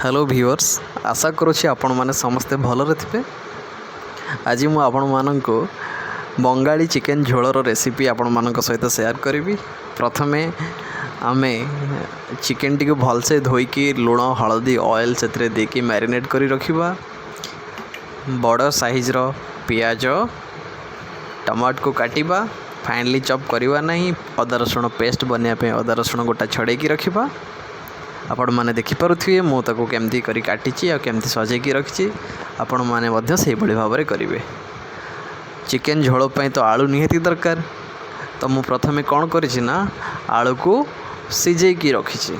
Hello viewers, आशा करुँची आपण मैंने समस्ते भलरे थे। आज मु आपण मानक बंगाली चिकेन झोलर रेसिपी आपण मानक सहित शेयर करी। प्रथमे आमे चिकेन टी भलसे धोईकी लुण हलदी ऑयल से देकी मैरिनेट करी रखिबा। बड़ साइजर पियाज टमाटो को काटिबा, फाइनली चॉप करवा नहीं। अदा रसुण पेस्ट बनवाई अदा रसुण गोटा छड़ेकी रखिबा। आपण मैंने देखिपे मुझे केमती करी काटिची आ केमती सजेकी रखी। आपण मैंने से भाव में करेंगे। चिकेन झोल तो आलू निहाती दरकार, तो मु प्रथमे कौन करना आलू को सिझेकी रखी।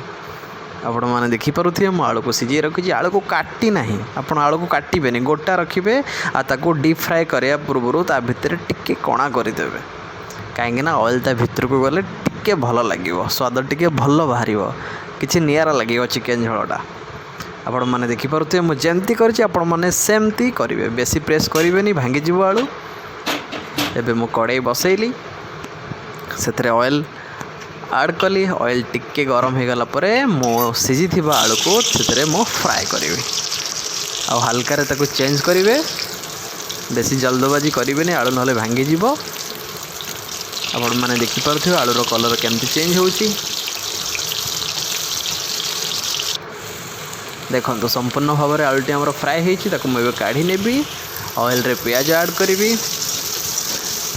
आपण मैंने देखिपे मुझे आलू को सिझे रखी। आलू को काटी ना, आप आलू को काटे गोटा रखिए। आताको डीप फ्राए करने पूर्व ता भितर टिके कणा करदे, कहीं ऑयल ता भितर को गले टिके भल लगे, स्वाद टिके भल बाहर, किसी निरा लगे चिकेन झोलटा। आपण मैंने देखिपे मुझे जमती कर सेमती करेंगे, बेसी प्रेस करेंगे भांगी आलू। एबे मु कड़ाई बसैली, से ऑयल ऐड कली। ऑयल टिके गरम हो गला परे मो सिझी थिबा आलू को से मु फ्राए करी आ हल्का रे ताको चेंज करेंगे। बेसी जल्दबाजी करेंगे आलू ना भांगी जीव। आपण मैंने देखिपे आलूर कलर केमती चेंज होची। देखो तो संपूर्ण भाव में आलूटी आमर फ्राए होती मुझे काढ़ी नेबी। ऑयल रे पियाज ऐड करी,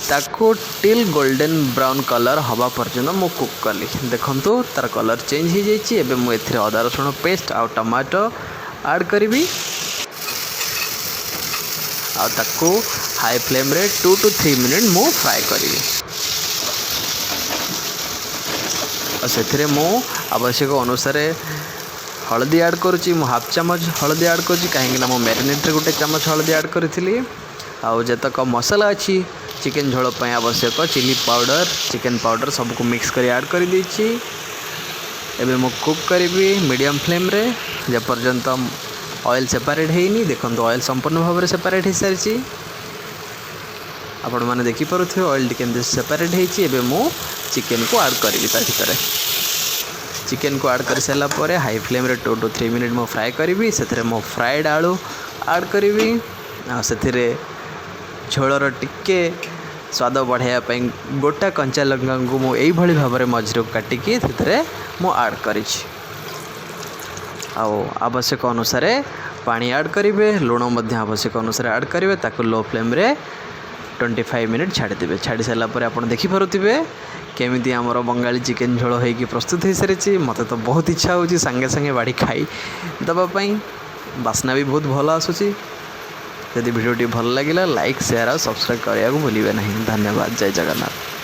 ताको टिल गोल्डन ब्राउन कलर हवा पर्यंत मु कुक कली। देखंतु तार कलर चेंज हो जाइए। एबे मु एथिरे अदा रसुण पेस्ट आ टमाटो ऐड करी आ ताको हाई फ्लेम रे 2 to 3 मिनट मु फ्राए करी। से मु आवश्यक अनुसार हलदी ऐड करुँची। मु हाफ चामच हलदी ऐड करुँची, कहीं मो मैरिनेट गोटे चामच हलदी ऐड करी। आउ जतक मसला अच्छी चिकेन झोल आवश्यक चिली पाउडर चिकेन पाउडर सबको मिक्स कर ऐड कर देछि। एबे मु कुक करी मीडियम फ्लेम रे जेपर्यंत ऑयल सेपरेट होइनी। देखो ऑयल संपूर्ण भाव में सेपरेट हो सारी। आपण मैंने देखिपे ऑयल टी सेपरेट होइछि। एबे मु चिकेन को ऐड करी। तार भीतर चिकेन को ऐड कर सारा पर हाई फ्लेम रे 2 to 3 मिनट मो फ्राए करी। से मो फ्राइड आलू ऐड करी आ से झोलर टिके स्वाद बढ़ाई गोटा कंचा लंका को मुझे भाव में मझे काटिकी से मु ऐड करी। आवश्यक अनुसार पानी ऐड करेंगे, लुण आवश्यक अनुसार ऐड करेंगे। ताको लो फ्लेम रे 25 मिनट छाड़ीदे। छाड़ी सारापर आप देखिपे केमी आमर बंगाली चिकेन झोल होगी प्रस्तुत हो सारी। मत तो बहुत इच्छा हो सांगे सांगे बाड़ी खाई दवापाई, बास्ना भी बहुत भल आसूँ। यदि वीडियोटी भल लगे लाइक शेयर और सब्सक्राइब करने को भूलिए नहीं। धन्यवाद। जय जगन्नाथ।